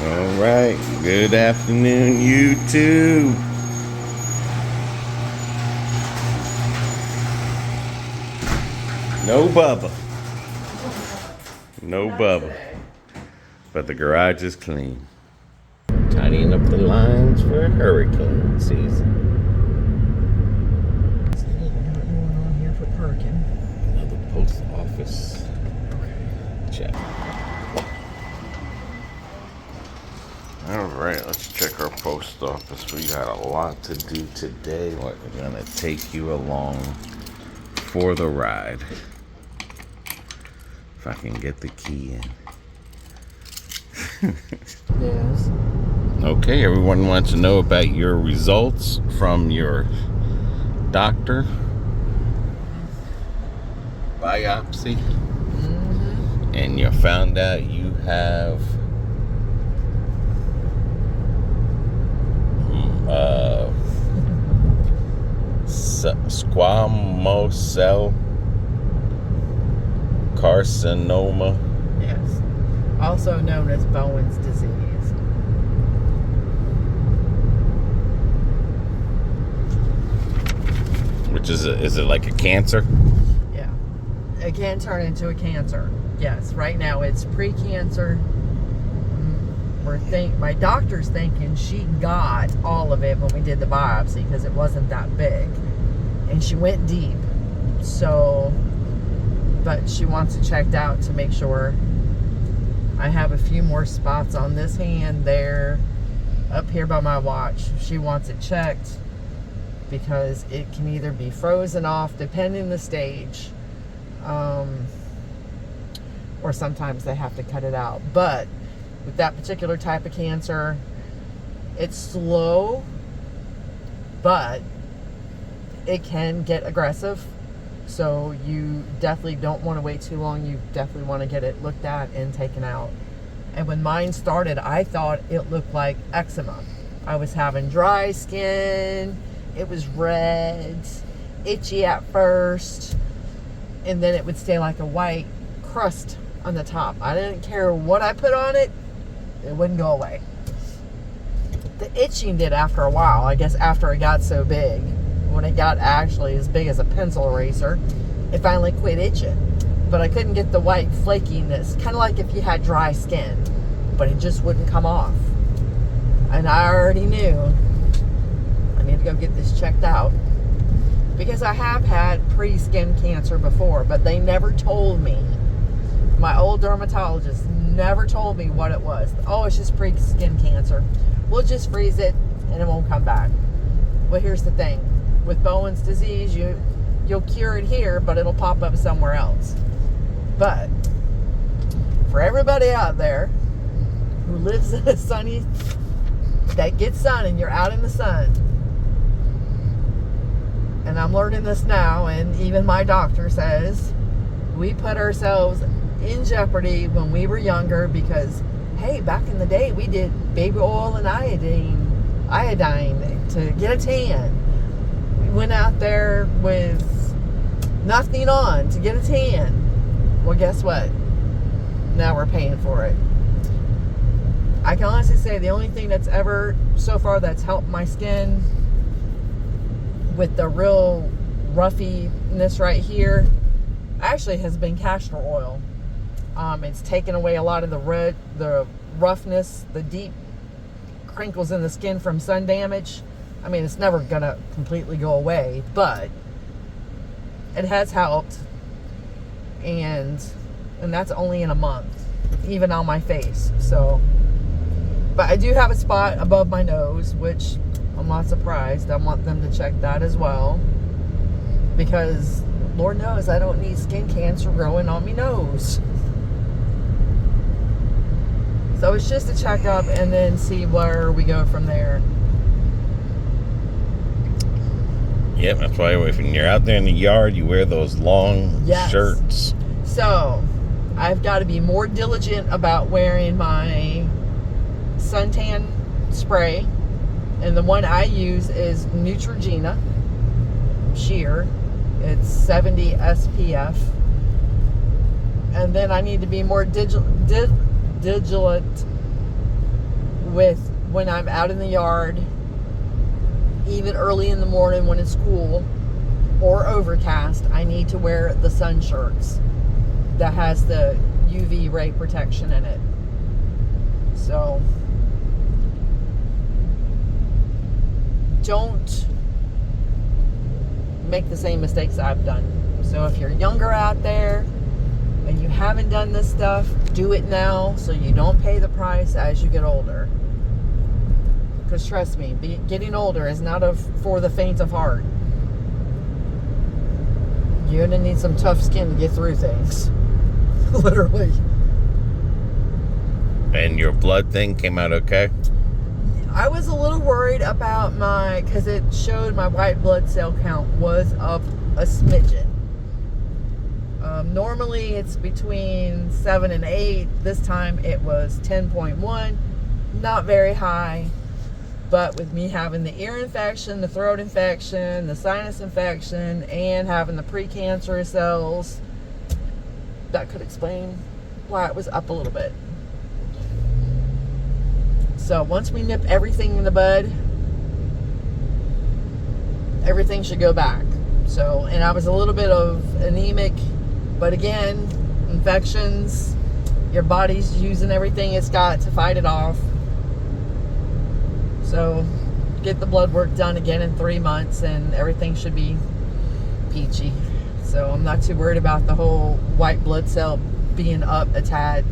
All right. Good afternoon, YouTube. No Bubba. No Bubba. But the garage is clean. Tidying up the lines for hurricane season. What's going on here for parking? Another post office check. All right, let's check our post office. We got a lot to do today. We're gonna take you along for the ride. If I can get the key in. Yes. Okay, everyone wants to know about your results from your doctor. Biopsy. Mm-hmm. And you found out you have squamous cell carcinoma. Yes. Also known as Bowen's disease. Which is it like a cancer? Yeah. It can turn into a cancer. Yes. Right now it's pre-cancer. My doctor's thinking she got all of it when we did the biopsy because it wasn't that big. And she went deep. So, but she wants it checked out to make sure. I have a few more spots on this hand there, up here by my watch. She wants it checked because it can either be frozen off depending the stage, or sometimes they have to cut it out. But with that particular type of cancer, it's slow, but it can get aggressive. So you definitely don't want to wait too long. You definitely want to get it looked at and taken out. And when mine started, I thought it looked like eczema. I was having dry skin. It was red, itchy at first, and then it would stay like a white crust on the top. I didn't care what I put on it. It wouldn't go away. The itching did after a while. I guess after it got so big. When it got actually as big as a pencil eraser, it finally quit itching. But I couldn't get the white flakiness. Kind of like if you had dry skin. But it just wouldn't come off. And I already knew I need to go get this checked out. Because I have had pre-skin cancer before. But they never told me. My old dermatologist never told me what it was. Oh, it's just pre-skin cancer. We'll just freeze it and it won't come back. Well, here's the thing. With Bowen's disease, you'll cure it here, but it'll pop up somewhere else. But for everybody out there who lives in a sunny, that gets sun and you're out in the sun, and I'm learning this now, and even my doctor says we put ourselves in jeopardy when we were younger because, hey, back in the day we did baby oil and iodine to get a tan. We went out there with nothing on to get a tan. Well, guess what? Now we're paying for it. I can honestly say the only thing that's ever so far that's helped my skin with the real ruffiness right here actually has been castor oil. It's taken away a lot of the roughness, the deep crinkles in the skin from sun damage. I mean, it's never gonna completely go away, but it has helped, and that's only in a month, even on my face. So, but I do have a spot above my nose, which I'm not surprised. I want them to check that as well, because Lord knows I don't need skin cancer growing on my nose. So it's just a checkup and then see where we go from there. Yep, that's why when you're out there in the yard, you wear those long shirts. So I've got to be more diligent about wearing my suntan spray. And the one I use is Neutrogena Sheer. It's 70 SPF. And then I need to be more vigilant with when I'm out in the yard, even early in the morning when it's cool or overcast, I need to wear the sun shirts that has the UV ray protection in it. So don't make the same mistakes I've done. So if you're younger out there and you haven't done this stuff, do it now so you don't pay the price as you get older. Because trust me, getting older is not for the faint of heart. You're going to need some tough skin to get through things. Literally. And your blood thing came out okay? I was a little worried about because it showed my white blood cell count was up a smidgen. Normally it's between 7 and 8. This time it was 10.1. Not very high. But with me having the ear infection, the throat infection, the sinus infection, and having the precancerous cells, that could explain why it was up a little bit. So once we nip everything in the bud, everything should go back. So, and I was a little bit of anemic, but again, infections, your body's using everything it's got to fight it off. So get the blood work done again in 3 months and everything should be peachy. So I'm not too worried about the whole white blood cell being up a tad,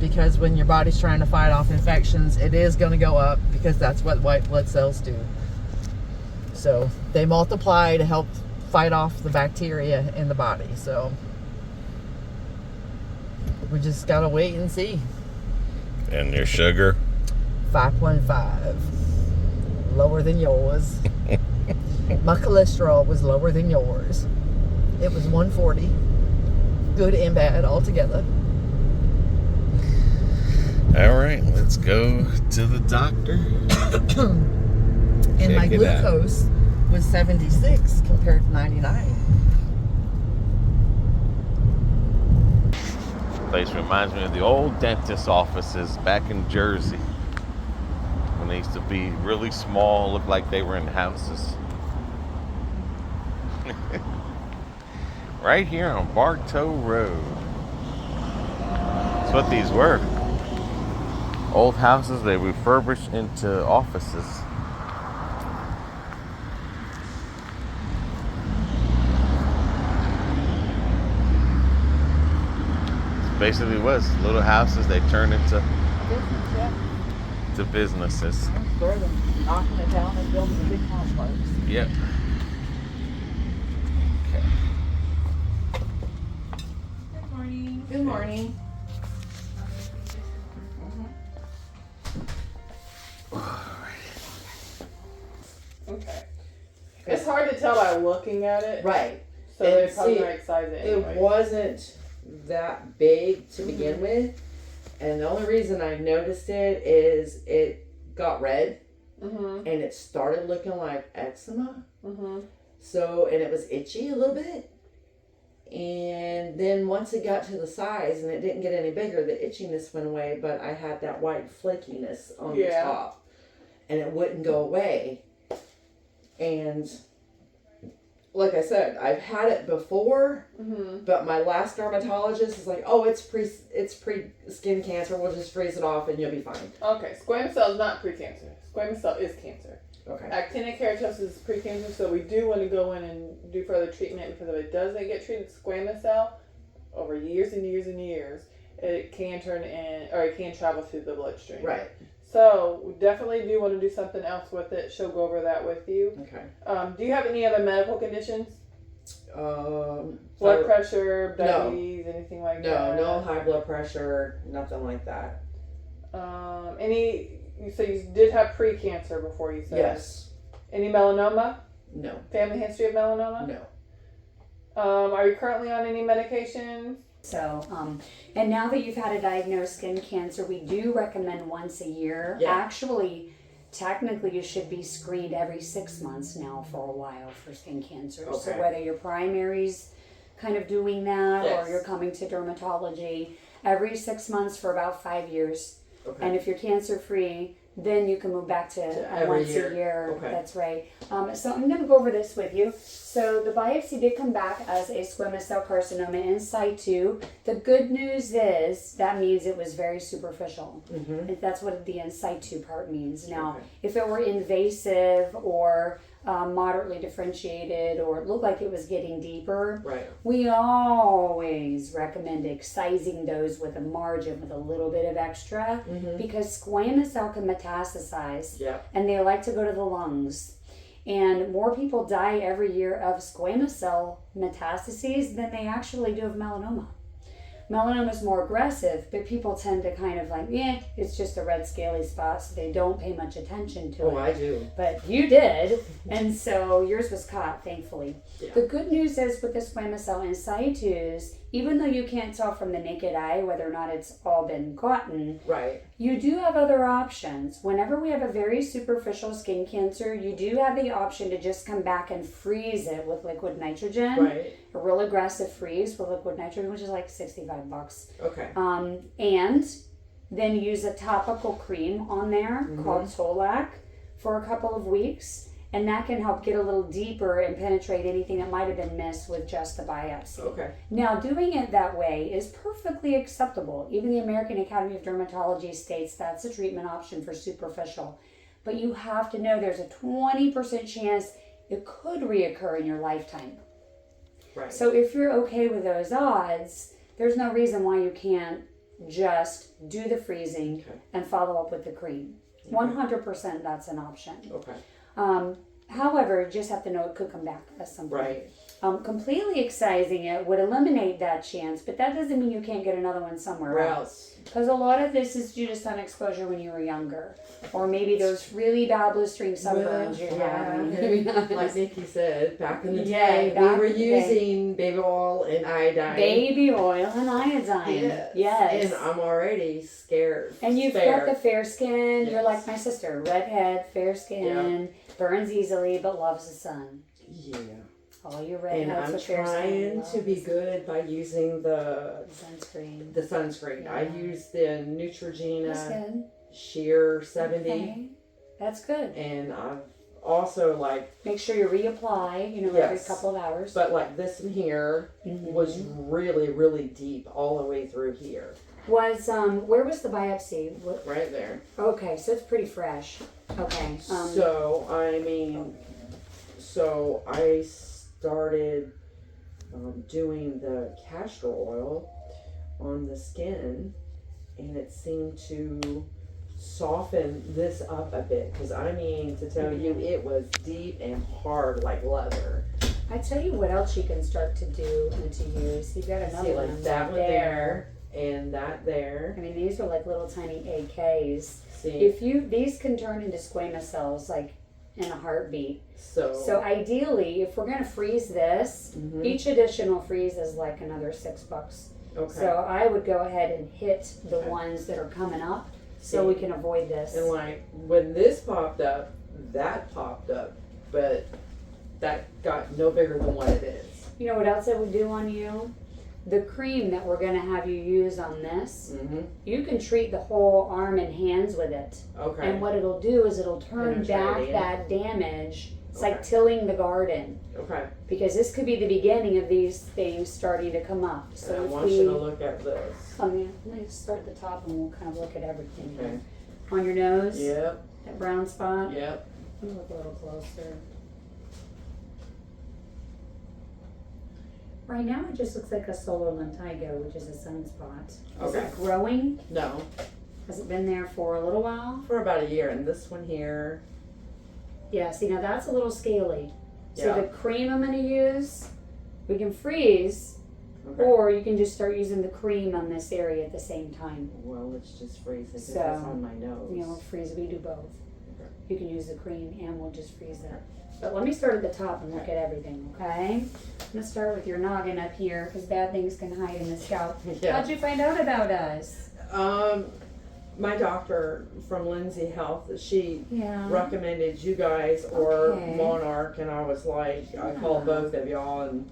because when your body's trying to fight off infections, it is going to go up because that's what white blood cells do. So they multiply to help fight off the bacteria in the body. So we just got to wait and see. And your sugar? 5.5. Lower than yours. My cholesterol was lower than yours. It was 140. Good and bad altogether. All right, let's go to the doctor. And my glucose was 76 compared to 99. Place reminds me of the old dentist offices back in Jersey. When they used to be really small, looked like they were in houses. Right here on Bartow Road. That's what these were. Old houses they refurbished into offices. Basically was little houses they turned into businesses. They're knocking it down and building a big complex. Yep. Okay. Good morning. Good morning. Okay. It's hard to tell by looking at it. Right. So they And probably see, might size it anyway. It wasn't that big to begin with. And the only reason I noticed it is it got red. Mm-hmm. And it started looking like eczema. Mm-hmm. So, and it was itchy a little bit. And then once it got to the size and it didn't get any bigger, the itchiness went away, but I had that white flakiness on the top. And it wouldn't go away. And like I said, I've had it before, but my last dermatologist is like, oh, it's pre skin cancer. We'll just freeze it off and you'll be fine. Okay, squamous cell is not precancer. Squamous cell is cancer. Okay. Actinic keratosis is precancer, so we do want to go in and do further treatment, because if it doesn't get treated, squamous cell, over years and years and years, it can turn in, or it can travel through the bloodstream. Right. So we definitely do want to do something else with it. She'll go over that with you. Okay. Do you have any other medical conditions? Blood pressure, diabetes, anything like that? No high blood pressure, nothing like that. So you did have pre-cancer before, you said? Yes. Any melanoma? No. Family history of melanoma? No. Are you currently on any medications? So, and now that you've had a diagnosed skin cancer, we do recommend once a year. Yeah. Actually, technically, you should be screened every 6 months now for a while for skin cancer. Okay. So whether your primary's kind of doing that, Yes. or you're coming to dermatology, every 6 months for about 5 years, And if you're cancer free, then you can move back to once a year. Okay. That's right. So I'm going to go over this with you. So the biopsy did come back as a squamous cell carcinoma in situ. The good news is that means it was very superficial. And that's what the in situ part means. Now, if it were invasive or moderately differentiated, or it looked like it was getting deeper, we always recommend excising those with a margin with a little bit of extra, because squamous cell can metastasize, and they like to go to the lungs. And more people die every year of squamous cell metastases than they actually do of melanoma. Melanoma is more aggressive, but people tend to kind of like, it's just a red scaly spot, so they don't pay much attention to it. Oh, I do. But you did, and so yours was caught, thankfully. The good news is with the squamous cell in situs, even though you can't tell from the naked eye whether or not it's all been gotten, you do have other options. Whenever we have a very superficial skin cancer, you do have the option to just come back and freeze it with liquid nitrogen. A real aggressive freeze with liquid nitrogen, which is like $65. And then use a topical cream on there called Tolac for a couple of weeks. And that can help get a little deeper and penetrate anything that might have been missed with just the biopsy. Now, doing it that way is perfectly acceptable. Even the American Academy of Dermatology states that's a treatment option for superficial. But you have to know there's a 20% chance it could reoccur in your lifetime. So if you're okay with those odds, there's no reason why you can't just do the freezing and follow up with the cream. 100% that's an option. However, you just have to know it could come back at some point. Completely excising it would eliminate that chance, but that doesn't mean you can't get another one somewhere else. Because a lot of this is due to sun exposure when you were younger, or maybe those really bad blistering sunburns you're having. Like Nikki said, back in the day, we were using baby oil and iodine. Baby oil and iodine. Yes. And I'm already scared. And you've got the fair skin. You're like my sister, redhead, fair skin, burns easily, but loves the sun. All your redheads with fair skin. And I'm trying to be good by using the sunscreen. I use the Neutrogena Sheer 70. That's good. And I've also make sure you reapply, every couple of hours. But like this one here was really, really deep all the way through here. Was where was the biopsy? Right there. Okay, so it's pretty fresh. Okay. So I started doing the castor oil on the skin, and it seemed to soften this up a bit, because to tell you, it was deep and hard like leather. I tell you what else you can start to do and to use. You've got another one that one there and that there. I mean, these are like little tiny AKs. See? These can turn into squamous cells like in a heartbeat. So ideally, if we're going to freeze this, each additional freeze is like another $6. So I would go ahead and hit the ones that are coming up so we can avoid this. And when this popped up, that popped up, but that got no bigger than what it is. You know what else it would do on you? The cream that we're going to have you use on this, you can treat the whole arm and hands with it. And what it'll do is it'll turn back that damage. It's like tilling the garden. Because this could be the beginning of these things starting to come up. So I want you to look at this. Let's start at the top and we'll kind of look at everything here. On your nose? Yep. That brown spot? Yep. Let me look a little closer. Right now it just looks like a solar lentigo, which is a sunspot. Is it growing? No. Has it been there for a little while? For about a year, and this one here. Yeah, see now that's a little scaly. So the cream I'm going to use, we can freeze, or you can just start using the cream on this area at the same time. Well, let's just freeze it because it's on my nose. Freeze, we do both. You can use the cream and we'll just freeze it. But let me start at the top and look at everything, okay? I'm going to start with your noggin up here because bad things can hide in the scalp. How'd you find out about us? My doctor from Lindsay Health, she recommended you guys or Monarch, and I was like, I called both of y'all, and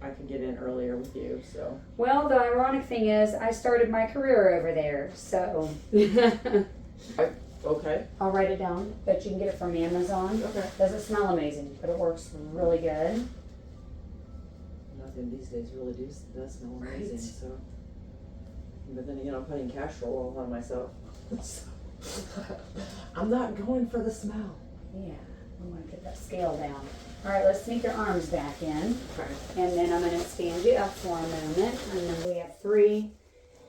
I can get in earlier with you. So. Well, the ironic thing is, I started my career over there, so. Okay. I'll write it down, but you can get it from Amazon. Okay. Doesn't smell amazing, but it works really good. Nothing these days really does smell amazing. Right. So. But then again, I'm putting castor oil on myself. So, I'm not going for the smell. Yeah, I'm gonna get that scale down. All right, let's sneak your arms back in. Okay. And then I'm gonna stand you up for a moment. And then we have 3.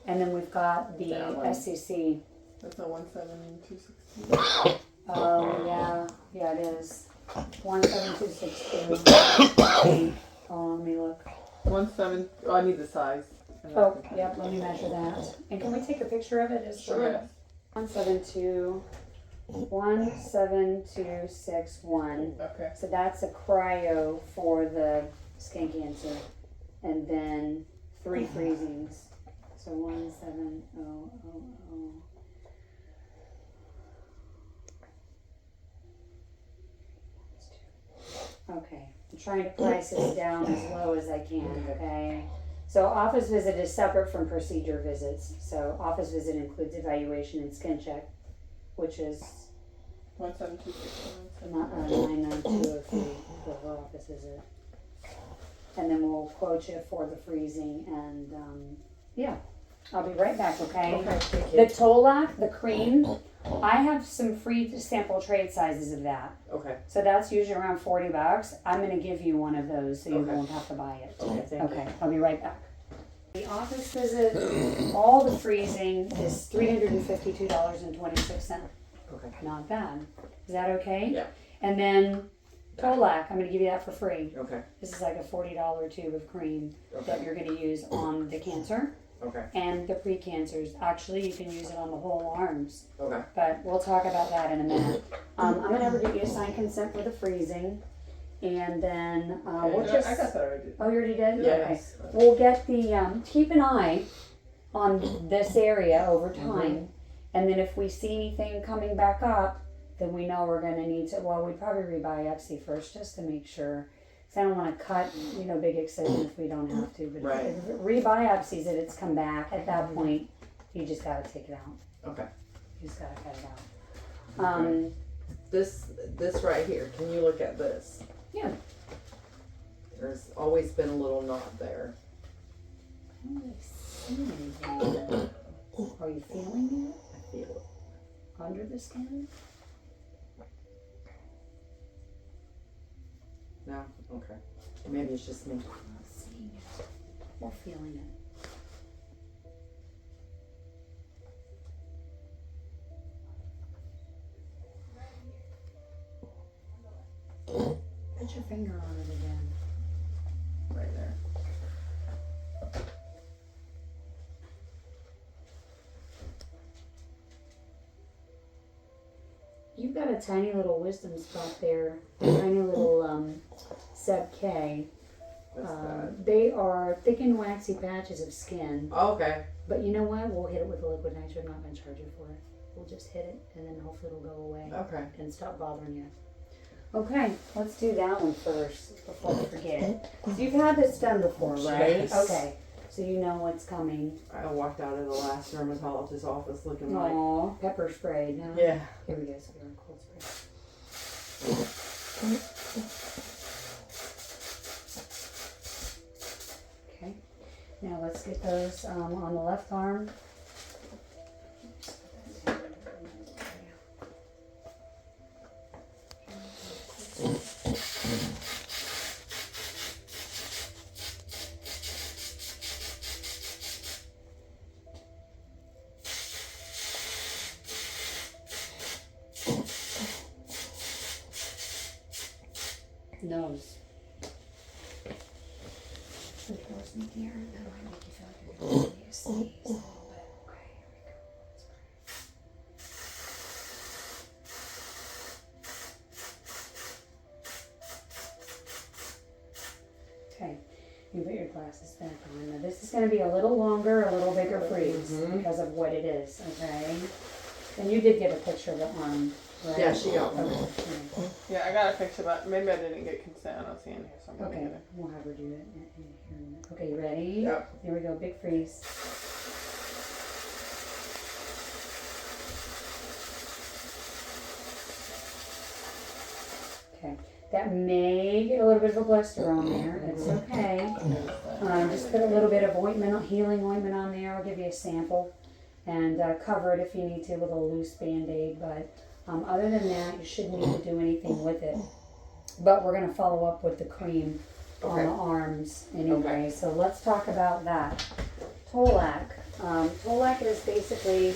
And then we've got the That one. SCC. That's a 17216. Oh, yeah, it is. 17262. Oh, let me look. 17. Oh, I need the size. Oh, yep, let me measure that. And can we take a picture of it as well? Sure. 17261. Okay. So that's a cryo for the skin cancer. And then 3 freezings. So 17000. Okay, I'm trying to price this down as low as I can, okay? So office visit is separate from procedure visits. So office visit includes evaluation and skin check, which is 17261. not 99203 for the office visit. And then we'll quote you for the freezing and yeah, I'll be right back, okay? Okay. Thank The you. Tolac, the cream, I have some free sample trade sizes of that. Okay. So that's usually around $40. I'm gonna give you one of those so you Okay. won't have to buy it. Okay. Thank Okay, I'll be right back. The office visit, all the freezing is $352.26. you. Okay. Not bad. Is that okay? Yeah. And then Tolac, I'm gonna give you that for free. Okay. This is like a $40 tube of cream that Okay. you're gonna use on the cancer Okay. and the pre-cancers. Actually, you can use it on the whole arms, Okay. but we'll talk about that in a minute. I'm gonna have her get you a signed consent for the freezing, and then we'll Okay. just. I got that already. Oh, you already did? Yes. Okay. We'll get the keep an eye on this area over time, and then if we see anything coming back up, then we know we're gonna need to. Well, we'd probably re-biopsy first just to make sure. Cause I don't want to cut, big excision if we don't have to. But Right. if it re-biopsies it, it's come back. At that point, you just gotta take it out. Okay. You just gotta cut it out. This right here. Can you look at this? Yeah. There's always been a little knot there. I don't really see anything. Are you feeling it I feel it. under the skin? No. Okay. Maybe it's just me. I'm not seeing it. Or feeling it. Put your finger on it again. Right there. You've got a tiny little wisdom spot there. A tiny little sub K. That's bad. They are thick and waxy patches of skin. Okay. But you know what? We'll hit it with a liquid nitrogen. I'm not going to charge you for it. We'll just hit it and then hopefully it'll go away Okay. and stop bothering you. Okay, let's do that one first before we forget. So you've had this done before, right? Yes. Okay, so you know what's coming. I walked out of the last dermatologist's office looking like. Aw, pepper spray. No? Yeah. Here we go. So we're on cold spray. Okay. Now let's get those on the left arm. Nose. So yours in here, that might make you feel like you're going to need to sneeze a little bit. Okay, here we go. Okay, you put your glasses back on. Now this is going to be a little longer, a little bigger freeze because of what it is, okay? And you did get a picture of the arm. right? Yeah, she got one. Okay. Yeah, I got a picture, but maybe I didn't get consent. I don't see it in here, so I'm gonna Okay, get it. we'll have her do it in here in a minute. Okay, you ready? Yep. Here we go, big freeze. Okay, that may get a little bit of a blister on there. It's okay. Just put a little bit of ointment, healing ointment on there. I'll give you a sample and cover it if you need to with a loose band-aid. But other than that, you shouldn't need to do anything with it. But we're going to follow up with the cream on the arms anyway. So let's talk about that. Tolac. Tolac is basically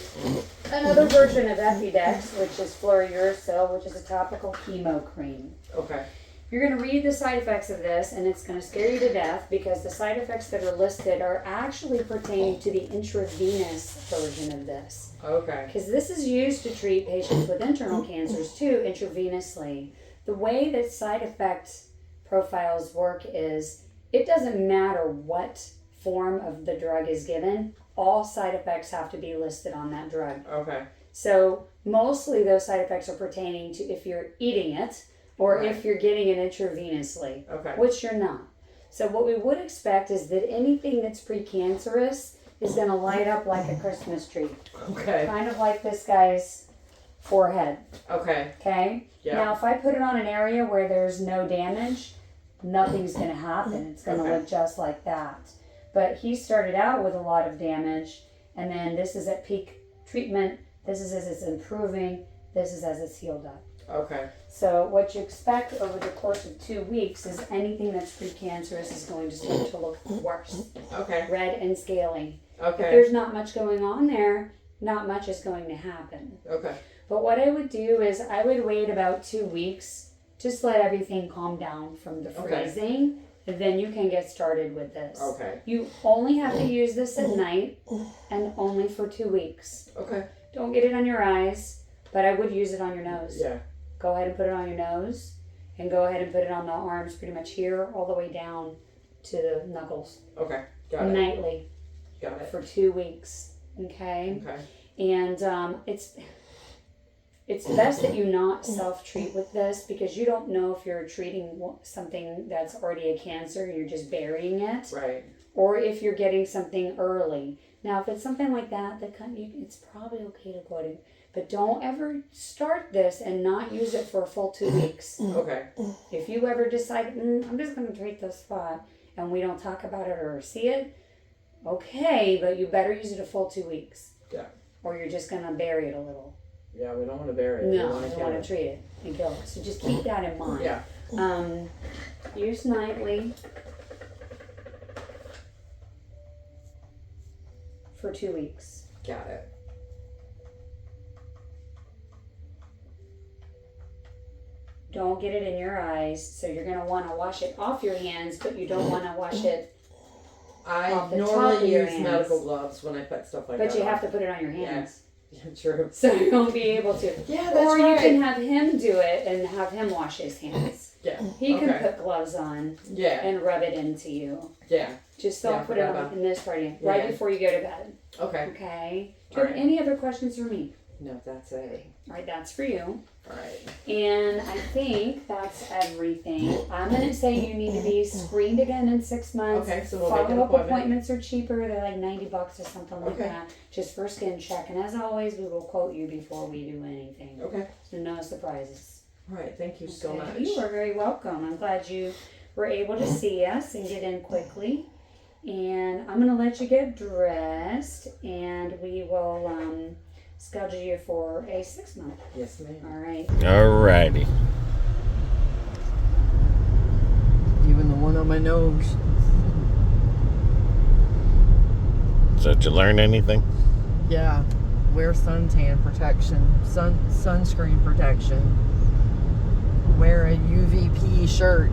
another version of Epidex, which is fluorouracil, which is a topical chemo cream. Okay. You're going to read the side effects of this, and it's going to scare you to death because the side effects that are listed are actually pertaining to the intravenous version of this. Okay. Because this is used to treat patients with internal cancers too, intravenously. The way that side effect profiles work is it doesn't matter what form of the drug is given, all side effects have to be listed on that drug. Okay. So mostly those side effects are pertaining to if you're eating it or if you're getting it intravenously, which you're not. So what we would expect is that anything that's precancerous is going to light up like a Christmas tree. Okay. Kind of like this guy's forehead. Okay. Okay? Yeah. Now, if I put it on an area where there's no damage, nothing's going to happen. It's going to look just like that. But he started out with a lot of damage, and then this is at peak treatment. This is as it's improving. This is as it's healed up. Okay. So what you expect over the course of 2 weeks is anything that's precancerous is going to start to look worse. Okay. Red and scaly. Okay. If there's not much going on there, not much is going to happen. Okay. But what I would do is I would wait about 2 weeks, just let everything calm down from the freezing, and then you can get started with this. Okay. You only have to use this at night and only for 2 weeks. Okay. Don't get it on your eyes, but I would use it on your nose. Yeah. Go ahead and put it on your nose, and go ahead and put it on the arms pretty much here all the way down to the knuckles. Okay. Got it. Nightly. Got it. For 2 weeks. Okay? Okay. And it's best that you not self-treat with this because you don't know if you're treating something that's already a cancer, you're just burying it. Right. Or if you're getting something early. Now, if it's something like that, it's probably okay to go ahead. But don't ever start this and not use it for a full 2 weeks. Okay. If you ever decide, I'm just going to treat this spot, and we don't talk about it or see it, okay, but you better use it a full 2 weeks. Yeah. Or you're just going to bury it a little. Yeah, we don't want to bury it. No, we you want to treat it and kill it. So just keep that in mind. Yeah. Use nightly for 2 weeks. Got it. Don't get it in your eyes, so you're going to want to wash it off your hands, but you don't want to wash it I off the top of normally your use hands. medical gloves when I put stuff like that. But you have on. to put it on your hands. Yeah, true. So you won't be able to. Yeah, that's or you right. can have him do it and have him wash his hands. Yeah. He can put gloves on Yeah. and rub it into you. Yeah. Just don't put it on in this part of you, right before you go to bed. Okay. Okay? Do you have any other questions for me? No, that's it. All right, that's for you. All right. And I think that's everything. I'm going to say you need to be screened again in 6 months. Okay, so we'll make an Follow-up appointment. appointments are cheaper. They're like $90 or something like Okay. that. Just for skin check. And as always, we will quote you before we do anything. Okay. So no surprises. All right. Thank you so much. You are very welcome. I'm glad you were able to see us and get in quickly. And I'm going to let you get dressed, and we will schedule you for a 6 month. Yes, ma'am. All right. Alrighty. Even the one on my nose. So did you learn anything? Yeah. Wear suntan protection. Sunscreen protection. Wear a UVP shirt.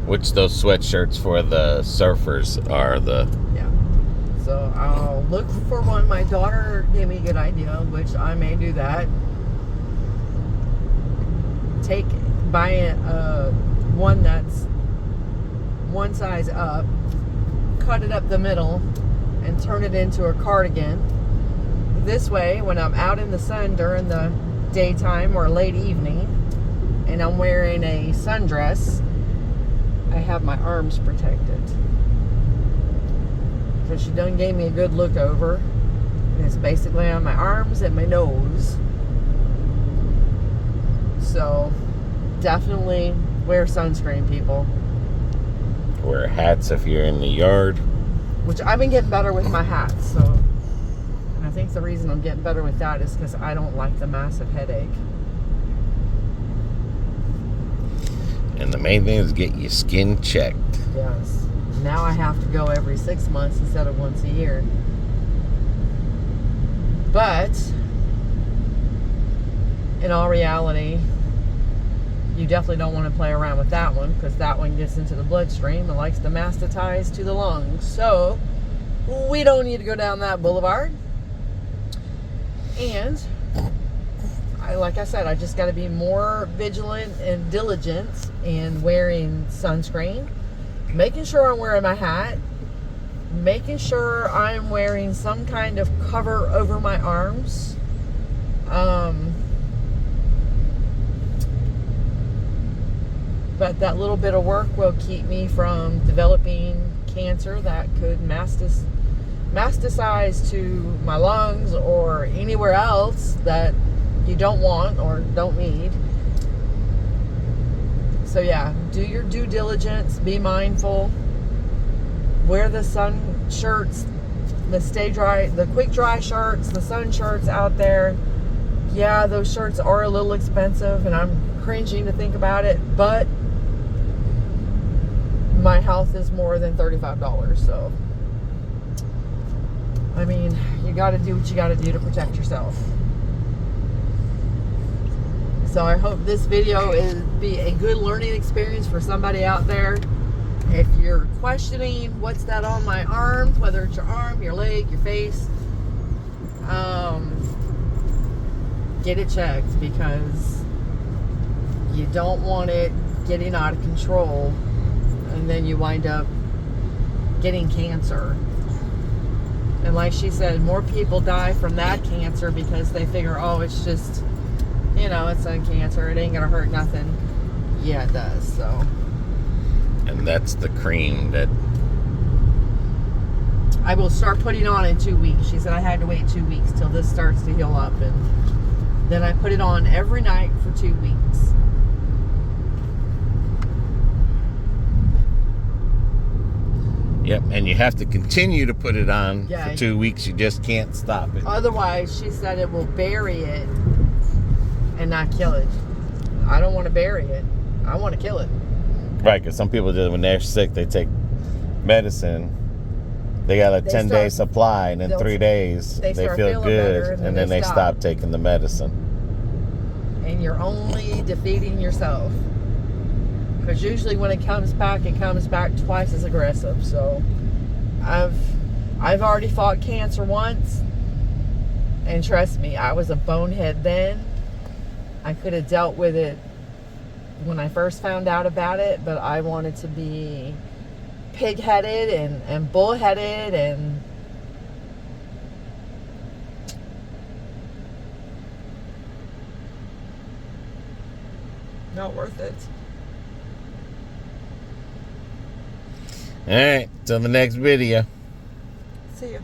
Which those sweatshirts for the surfers are the... Yeah. So I'll look for one. My daughter gave me a good idea, which I may do that. Buy one that's one size up, cut it up the middle, and turn it into a cardigan. this way, when I'm out in the sun during the daytime or late evening, and I'm wearing a sundress, I have my arms protected. So she done gave me a good look over. And it's basically on my arms and my nose. So definitely wear sunscreen, people. Wear hats if you're in the yard. Which I've been getting better with my hats. So, and I think the reason I'm getting better with that is because I don't like the massive headache. And the main thing is get your skin checked. Yes. Now I have to go every 6 months instead of once a year. But in all reality, you definitely don't want to play around with that one, because that one gets into the bloodstream and likes to metastasize to the lungs. So we don't need to go down that boulevard. And like I said, I just got to be more vigilant and diligent in wearing sunscreen, making sure I'm wearing my hat, making sure I'm wearing some kind of cover over my arms. But that little bit of work will keep me from developing cancer that could metastasize to my lungs or anywhere else that you don't want or don't need. So yeah, do your due diligence, be mindful, wear the sun shirts, the stay dry, the quick dry shirts, the sun shirts out there. Yeah, those shirts are a little expensive and I'm cringing to think about it, but my health is more than $35, so I mean, you got to do what you got to do to protect yourself. So I hope this video be a good learning experience for somebody out there. If you're questioning what's that on my arm, whether it's your arm, your leg, your face, get it checked, because you don't want it getting out of control and then you wind up getting cancer. And like she said, more people die from that cancer because they figure, oh, it's just, you know, it's sun cancer, it ain't gonna hurt nothing. Yeah, it does. So, and that's the cream that I will start putting on in 2 weeks. She said I had to wait 2 weeks till this starts to heal up, and then I put it on every night for 2 weeks. Yep, and you have to continue to put it on for 2 weeks. You just can't stop it. Otherwise, she said it will bury it and not kill it. I don't want to bury it. I want to kill it. Right, because some people, when they're sick, they take medicine. They got a 10-day supply, and in 3 days, they feel good, and then they stop taking the medicine. And you're only defeating yourself. Because usually when it comes back twice as aggressive. So I've already fought cancer once, and trust me, I was a bonehead then. I could have dealt with it when I first found out about it, but I wanted to be pig-headed and bull-headed and not worth it. All right, till the next video. See ya.